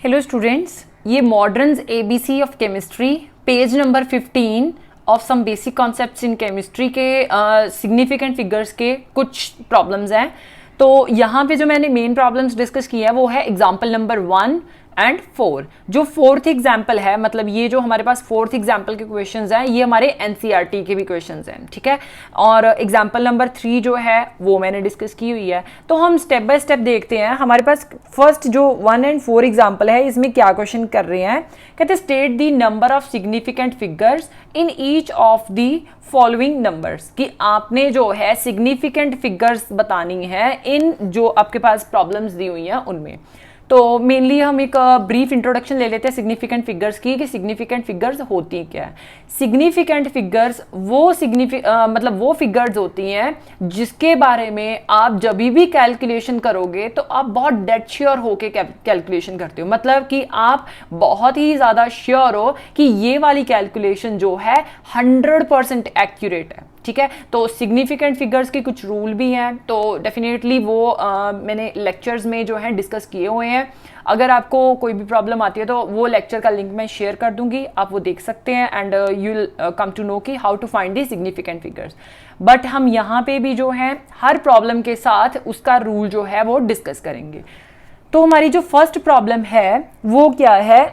Hello students, ये Modern's A B C of chemistry page number 15 of some basic concepts in chemistry के significant figures के कुछ problems हैं। तो यहाँ पे जो मैंने मेन प्रॉब्लम्स डिस्कस किया है वो है एग्जाम्पल नंबर 1 एंड 4। जो फोर्थ एग्जाम्पल है, मतलब ये जो हमारे पास फोर्थ एग्जाम्पल के क्वेश्चंस हैं, ये हमारे एनसीईआरटी के भी क्वेश्चंस हैं, ठीक है। और एग्जाम्पल नंबर 3 जो है वो मैंने डिस्कस की हुई है। तो हम स्टेप बाय स्टेप देखते हैं। हमारे पास फर्स्ट जो 1 एंड 4 एग्जाम्पल है, इसमें क्या क्वेश्चन कर रहे हैं, कहते state the number of significant figures in each of the following numbers, कि आपने जो है सिग्निफिकेंट फिगर्स बतानी है इन जो आपके पास प्रॉब्लम्स दी हुई हैं उनमें। तो मेनली हम एक ब्रीफ इंट्रोडक्शन ले लेते हैं सिग्निफिकेंट फिगर्स की, कि सिग्निफिकेंट फिगर्स होती क्या है। सिग्निफिकेंट फिगर्स वो मतलब वो फिगर्स होती हैं जिसके बारे में आप जब भी कैलकुलेशन करोगे तो आप बहुत डेड श्योर होके कैलकुलेशन करते हो, मतलब कि आप बहुत ही ज़्यादा श्योर हो कि ये वाली कैलकुलेशन जो है 100% एक्यूरेट है, ठीक है। तो सिग्निफिकेंट फिगर्स के कुछ रूल भी हैं, तो डेफिनेटली वो मैंने लेक्चर्स में जो है डिस्कस किए हुए हैं। अगर आपको कोई भी प्रॉब्लम आती है तो वो लेक्चर का लिंक मैं शेयर कर दूंगी, आप वो देख सकते हैं and you will come to know कि how to find the significant figures. But हम यहाँ पे भी जो है हर प्रॉब्लम के साथ उसका रूल जो है वो डिस्कस करेंगे। तो हमारी जो फर्स्ट प्रॉब्लम है वो क्या है,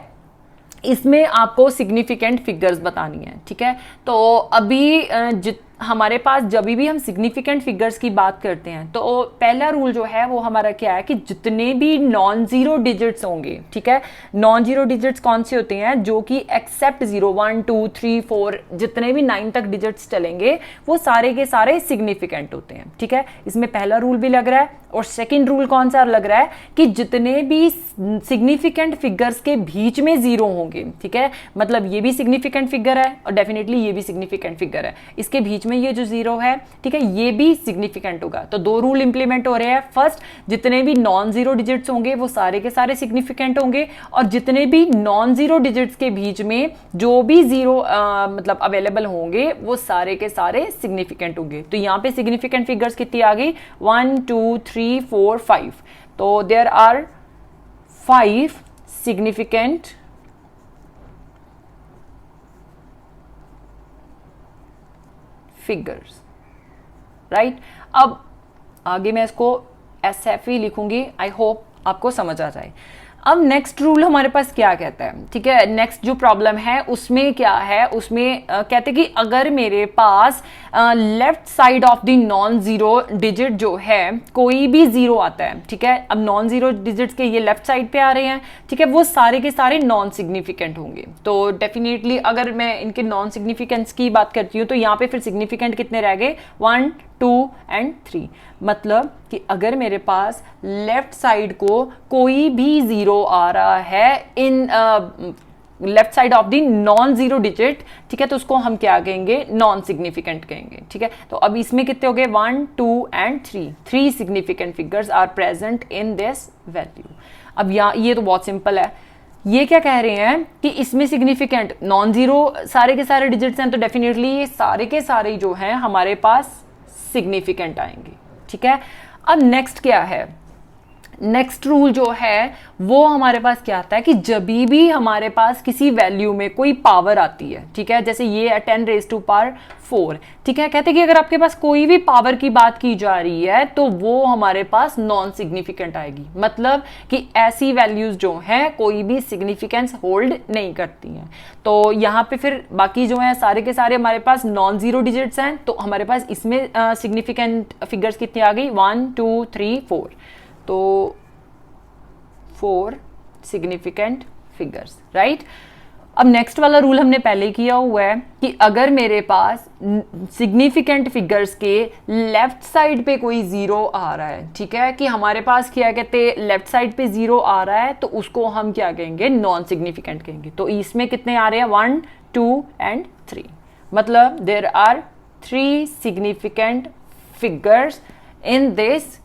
इसमें आपको सिग्निफिकेंट फिगर्स बतानी है, ठीक है। तो अभी हमारे पास जब भी हम सिग्निफिकेंट फिगर्स की बात करते हैं तो पहला रूल जो है वो हमारा क्या है कि जितने भी नॉन जीरो डिजिट्स होंगे, ठीक है। नॉन जीरो डिजिट्स कौन से होते हैं, जो कि एक्सेप्ट 0 1 2 3 4 जितने भी 9 तक डिजिट्स चलेंगे वो सारे के सारे सिग्निफिकेंट होते हैं, ठीक है। इसमें पहला रूल भी लग रहा है। और सेकेंड रूल कौन सा लग रहा है कि जितने भी सिग्निफिकेंट फिगर्स के बीच में जीरो होंगे, ठीक है, मतलब ये भी सिग्निफिकेंट फिगर है और डेफिनेटली ये भी सिग्निफिकेंट फिगर है, इसके बीच में ये जो जीरो है, ठीक है, ये भी सिग्निफिकेंट होगा। तो दो रूल इंप्लीमेंट हो रहे हैं। फर्स्ट, जितने भी नॉन जीरो डिजिट्स होंगे वो सारे के सारे सिग्निफिकेंट होंगे, और जितने भी नॉन जीरो डिजिट्स के बीच में जो भी जीरो मतलब अवेलेबल होंगे वो सारे के सारे सिग्निफिकेंट होंगे। तो यहाँ पे सिग्निफिकेंट फिगर्स कितनी आ गई, 1 2 3 4 5। तो there are 5 significant figures, right. अब आगे मैं इसको SFE लिखूंगी, आई होप आपको समझ आ जाए। अब नेक्स्ट रूल हमारे पास क्या कहता है, ठीक है। नेक्स्ट जो प्रॉब्लम है उसमें क्या है, उसमें कहते हैं कि अगर मेरे पास left side of the non zero digit जो है कोई भी जीरो आता है, ठीक है। अब नॉन जीरो डिजिट्स के ये लेफ्ट साइड पे आ रहे हैं, ठीक है, वो सारे के सारे नॉन सिग्निफिकेंट होंगे। तो डेफिनेटली अगर मैं इनके नॉन सिग्निफिकेंस की बात करती हूँ तो यहाँ पे फिर सिग्निफिकेंट कितने रह गए, 1 2 एंड 3। मतलब कि अगर मेरे पास लेफ्ट साइड को कोई भी जीरो आ रहा है in left side of the non zero digit, ठीक है, तो उसको हम क्या कहेंगे, नॉन सिग्निफिकेंट कहेंगे, ठीक है। तो अब इसमें कितने हो गए, 1 2 and 3 significant figures are present in this value. अब यहाँ ये तो बहुत सिंपल है। ये क्या कह रहे हैं कि इसमें सिग्निफिकेंट नॉन जीरो सारे के सारे डिजिट्स हैं, तो डेफिनेटली ये सारे के सारे जो हैं हमारे पास सिग्निफिकेंट आएंगे, ठीक है। अब नेक्स्ट क्या है, नेक्स्ट रूल जो है वो हमारे पास क्या आता है कि जब भी हमारे पास किसी वैल्यू में कोई पावर आती है, ठीक है, जैसे ये है 10 raised to power 4, ठीक है, कहते हैं कि अगर आपके पास कोई भी पावर की बात की जा रही है तो वो हमारे पास नॉन सिग्निफिकेंट आएगी, मतलब कि ऐसी वैल्यूज जो हैं कोई भी सिग्निफिकेंस होल्ड नहीं करती हैं। तो यहाँ पे फिर बाकी जो है सारे के सारे हमारे पास नॉन जीरो डिजिट्स हैं, तो हमारे पास इसमें सिग्निफिकेंट फिगर्स कितनी आ गई, 1 2 3 4। तो 4 सिग्निफिकेंट फिगर्स, राइट। अब नेक्स्ट वाला रूल हमने पहले किया हुआ है कि अगर मेरे पास सिग्निफिकेंट फिगर्स के लेफ्ट साइड पे कोई जीरो आ रहा है, ठीक है, कि हमारे पास क्या कहते हैं लेफ्ट साइड पे जीरो आ रहा है, तो उसको हम क्या कहेंगे, नॉन सिग्निफिकेंट कहेंगे। तो इसमें कितने आ रहे हैं, 1 2 एंड 3, मतलब there are 3 significant figures in this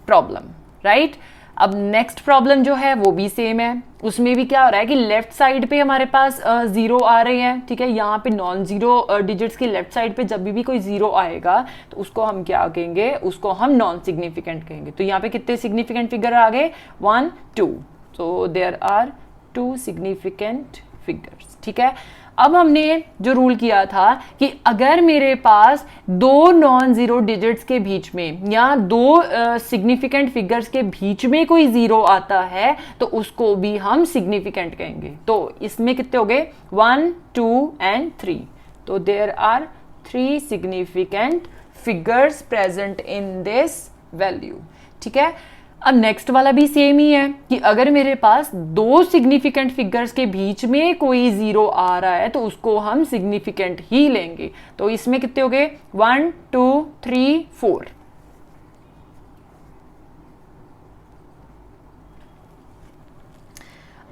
problem, right. अब नेक्स्ट प्रॉब्लम जो है वो भी सेम है, उसमें भी क्या हो रहा है कि लेफ्ट साइड पे हमारे पास जीरो आ रहे हैं, ठीक है। यहाँ पे नॉन जीरो डिजिट्स की लेफ्ट साइड पे जब भी कोई जीरो आएगा तो उसको हम क्या कहेंगे, उसको हम नॉन सिग्निफिकेंट कहेंगे। तो यहाँ पे कितने सिग्निफिकेंट फिगर आ गए, 1 2, so there are 2 significant figures. ठीक है, अब हमने जो रूल किया था कि अगर मेरे पास दो नॉन जीरो डिजिट्स के बीच में या दो सिग्निफिकेंट फिगर्स के बीच में कोई जीरो आता है तो उसको भी हम सिग्निफिकेंट कहेंगे। तो इसमें कितने हो गए 1 2 एंड 3। तो there are 3 significant figures present in this value. ठीक है, अब नेक्स्ट वाला भी सेम ही है कि अगर मेरे पास दो सिग्निफिकेंट फिगर्स के बीच में कोई जीरो आ रहा है तो उसको हम सिग्निफिकेंट ही लेंगे। तो इसमें कितने हो गए 1 2 3 4।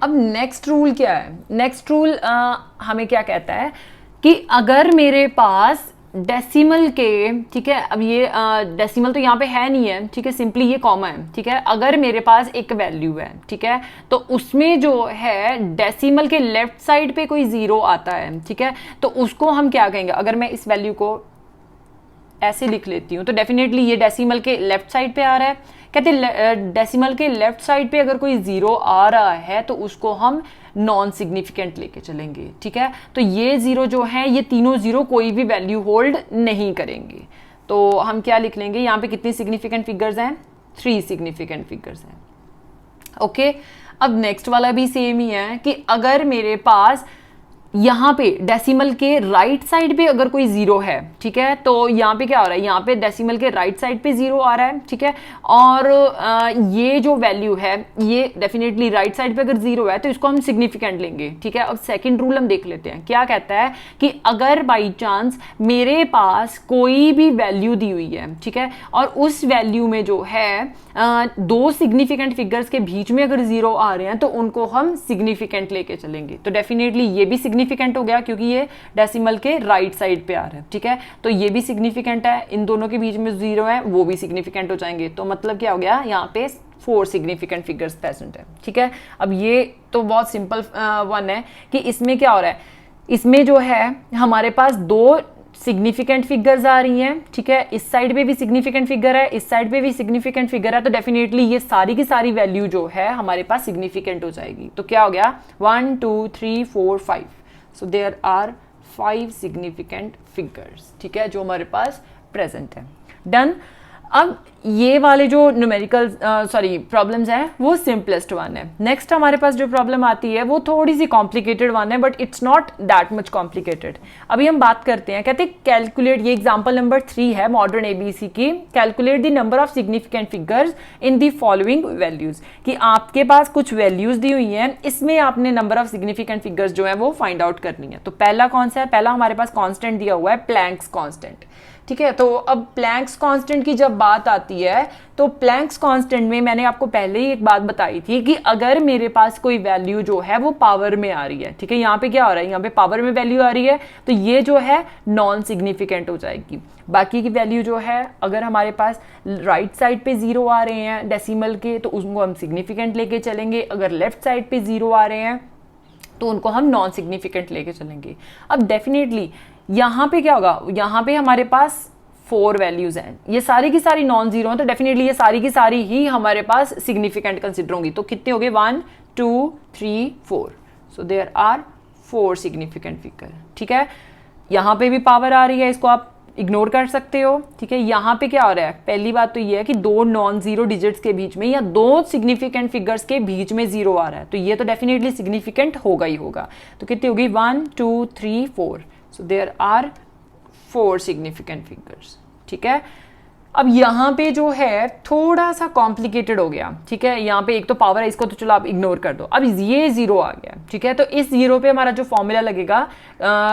अब नेक्स्ट रूल क्या है? नेक्स्ट रूल हमें क्या कहता है कि अगर मेरे पास डेसिमल के, ठीक है, अब ये डेसिमल तो यहाँ पे है नहीं है, ठीक है, सिंपली ये कॉमा है। ठीक है, अगर मेरे पास एक वैल्यू है, ठीक है, तो उसमें जो है डेसिमल के लेफ्ट साइड पे कोई जीरो आता है, ठीक है, तो उसको हम क्या कहेंगे? अगर मैं इस वैल्यू को ऐसे लिख लेती हूँ तो डेफिनेटली ये डेसिमल के लेफ्ट साइड पे आ रहा है। कहते हैं डेसिमल के लेफ्ट साइड पे अगर कोई जीरो आ रहा है तो उसको हम नॉन सिग्निफिकेंट लेके चलेंगे। ठीक है, तो ये जीरो जो है, ये तीनों जीरो कोई भी वैल्यू होल्ड नहीं करेंगे। तो हम क्या लिख लेंगे? यहाँ पे कितनी सिग्निफिकेंट फिगर्स हैं? 3 सिग्निफिकेंट फिगर्स हैं। ओके, अब नेक्स्ट वाला भी सेम ही है कि अगर मेरे पास यहाँ पे डेसिमल के राइट साइड पे अगर कोई जीरो है, ठीक है, तो यहाँ पे क्या हो रहा है? यहाँ पे डेसिमल के राइट साइड पे जीरो आ रहा है, ठीक है, और ये जो वैल्यू है ये डेफिनेटली राइट साइड पे अगर जीरो है तो इसको हम सिग्निफिकेंट लेंगे। ठीक है, अब सेकंड रूल हम देख लेते हैं। क्या कहता है कि अगर बाई चांस मेरे पास कोई भी वैल्यू दी हुई है, ठीक है, और उस वैल्यू में जो है दो सिग्निफिकेंट फिगर्स के बीच में अगर जीरो आ रहे हैं तो उनको हम सिग्निफिकेंट लेके चलेंगे। तो डेफिनेटली ये भी सिग्निफिकेंट हो गया क्योंकि ये डेसिमल के राइट साइड पे आ रहा है। ठीक है, तो ये भी सिग्निफिकेंट है, इन दोनों के बीच में जीरो है वो भी सिग्निफिकेंट हो जाएंगे। तो मतलब क्या हो गया? यहाँ पे 4 सिग्निफिकेंट फिगर्स प्रेजेंट है। ठीक है, अब ये तो बहुत सिंपल वन है कि इसमें क्या हो रहा है? इसमें जो है हमारे पास दो सिग्निफिकेंट फिगर्स आ रही हैं, ठीक है, इस साइड पे भी सिग्निफिकेंट फिगर है, इस साइड पे भी सिग्निफिकेंट फिगर है, तो डेफिनेटली ये सारी की सारी वैल्यू जो है हमारे पास सिग्निफिकेंट हो जाएगी। तो क्या हो गया? 1 2 3 4 5। So there are 5 significant figures, ठीक है, जो हमारे पास प्रेजेंट है। डन। अब ये वाले जो न्यूमेरिकल प्रॉब्लम्स हैं वो सिंपलेस्ट वन है। नेक्स्ट हमारे पास जो प्रॉब्लम आती है वो थोड़ी सी कॉम्प्लिकेटेड वन है, but it's not that much complicated. अभी हम बात करते हैं, कहते हैं कैलकुलेट, ये एग्जांपल नंबर 3 है मॉडर्न एबीसी की, calculate the number of significant figures in the following values. कि आपके पास कुछ वैल्यूज दी हुई हैं, इसमें आपने नंबर ऑफ सिग्निफिकेंट फिगर्स जो है वो फाइंड आउट करनी है। तो पहला कौन सा है? पहला हमारे पास कॉन्स्टेंट दिया हुआ है प्लैंक्स कॉन्स्टेंट। ठीक है, तो अब प्लैंक्स कांस्टेंट की जब बात आती है तो प्लैंक्स कांस्टेंट में मैंने आपको पहले ही एक बात बताई थी कि अगर मेरे पास कोई वैल्यू जो है वो पावर में आ रही है, ठीक है, यहाँ पे क्या हो रहा है? यहाँ पे पावर में वैल्यू आ रही है, तो ये जो है नॉन सिग्निफिकेंट हो जाएगी। बाकी की वैल्यू जो है अगर हमारे पास राइट साइड पे जीरो आ रहे हैं डेसिमल के तो उसको हम सिग्निफिकेंट लेके चलेंगे, अगर लेफ्ट साइड पे जीरो आ रहे हैं तो उनको हम नॉन सिग्निफिकेंट लेके चलेंगे। अब डेफिनेटली यहाँ पे क्या होगा? यहाँ पे हमारे पास 4 वैल्यूज हैं, ये सारी की सारी नॉन जीरो हैं, तो डेफिनेटली ये सारी की सारी ही हमारे पास सिग्निफिकेंट कंसिडर होंगी। तो कितने हो गए? 1 2 3 4। So there are 4 significant figure. ठीक है, यहाँ पे भी पावर आ रही है, इसको आप इग्नोर कर सकते हो। ठीक है, यहाँ पे क्या हो रहा है? पहली बात तो ये है कि दो नॉन जीरो डिजिट्स के बीच में या दो सिग्निफिकेंट फिगर्स के बीच में जीरो आ रहा है, तो ये तो डेफिनेटली सिग्निफिकेंट होगा ही होगा। तो कितनी होगी? 1 2 3 4। So there are 4 significant figures. ठीक है, अब यहाँ पे जो है थोड़ा सा कॉम्प्लिकेटेड हो गया। ठीक है, यहाँ पे एक तो पावर है, इसको तो चलो आप इग्नोर कर दो। अब ये जीरो आ गया, ठीक है, तो इस जीरो पे हमारा जो फॉर्मूला लगेगा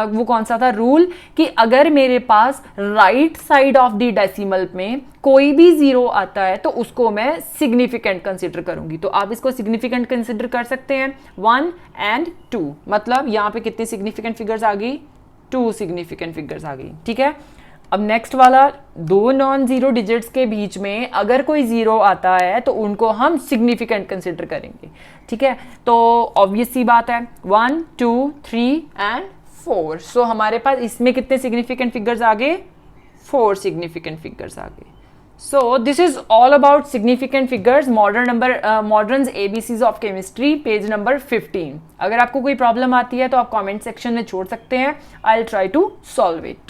वो कौन सा था? रूल कि अगर मेरे पास right side of the decimal में कोई भी जीरो आता है तो उसको मैं सिग्निफिकेंट कंसिडर करूंगी। तो आप इसको सिग्निफिकेंट कंसिडर कर सकते हैं 1 and 2। मतलब यहाँ पे कितनी सिग्निफिकेंट फिगर्स आ गई? 2 सिग्निफिकेंट फिगर्स आ गई। ठीक है, अब नेक्स्ट वाला, दो नॉन जीरो डिजिट्स के बीच में अगर कोई जीरो आता है तो उनको हम सिग्निफिकेंट कंसिडर करेंगे। ठीक है, तो ऑब्वियस सी बात है 1 2 3 and 4। सो हमारे पास इसमें कितने सिग्निफिकेंट फिगर्स आ गए? 4 सिग्निफिकेंट फिगर्स आ गए। So this is all about significant figures, moderns ABCs of chemistry, page number 15. अगर आपको कोई प्रॉब्लम आती है तो आप कमेंट सेक्शन में छोड़ सकते हैं. I'll try to solve it.